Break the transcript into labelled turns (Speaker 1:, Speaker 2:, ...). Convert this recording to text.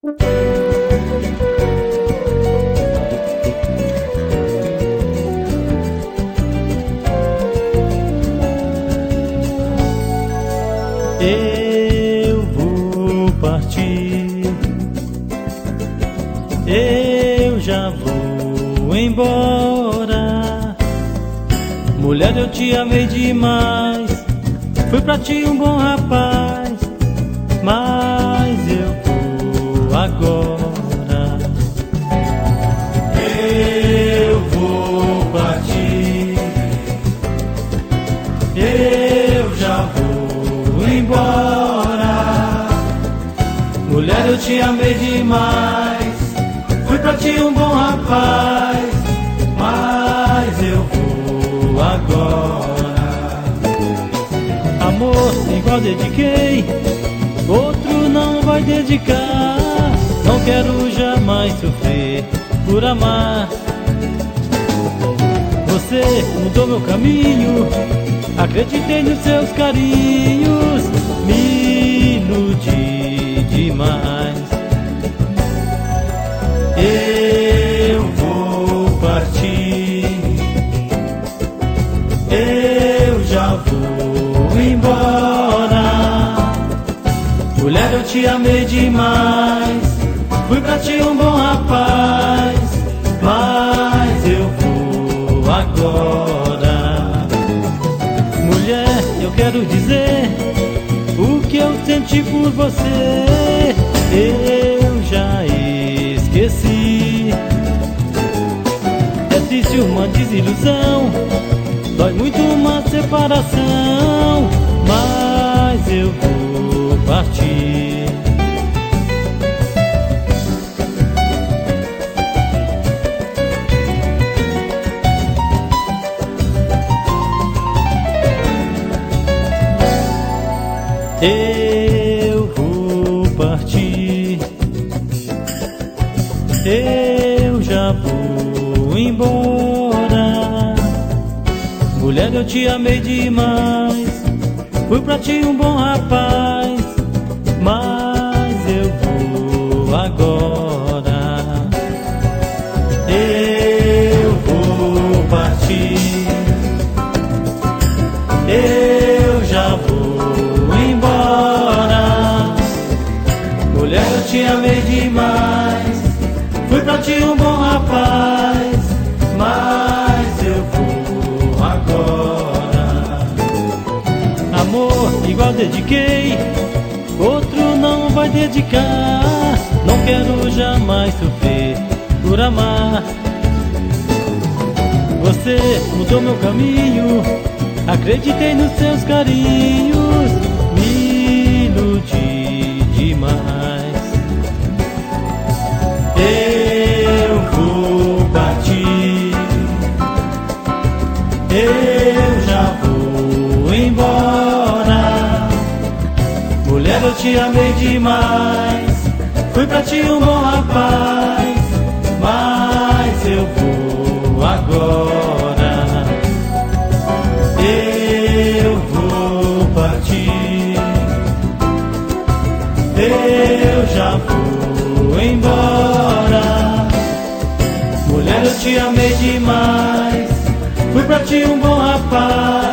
Speaker 1: Eu vou partir, eu já vou embora. Mulher, eu te amei demais, fui pra ti um bom rapaz, mas eu vou agora. Eu vou partir, eu já vou embora. Mulher, eu te amei demais, fui pra ti um bom rapaz, mas eu vou agora. Amor igual dediquei, outro não vai dedicar. Não quero jamais sofrer por amar. Você mudou meu caminho, acreditei nos seus carinhos, me iludi demais. Eu vou partir, eu já vou embora. Mulher, eu te amei demais, fui pra ti um bom rapaz, mas eu vou agora. Mulher, eu quero dizer o que eu senti por você, eu já esqueci. É triste uma desilusão, dói muito uma separação, mas eu vou partir. Eu vou partir, eu já vou embora. Mulher, eu te amei demais, fui pra ti um bom rapaz, mas eu vou agora. Eu vou partir, eu já vou embora. Mulher, eu te amei demais, fui pra ti um bom rapaz, mas eu vou agora. Amor igual dediquei, outro não vai dedicar. Não quero jamais sofrer por amar. Você mudou meu caminho, acreditei nos seus carinhos, me iludi demais. Eu vou partir, eu já vou embora. Mulher, eu te amei demais, fui pra ti um bom rapaz, mas eu vou agora. Eu vou partir, eu já vou embora. Mulher, eu te amei demais, fui pra ti um bom rapaz,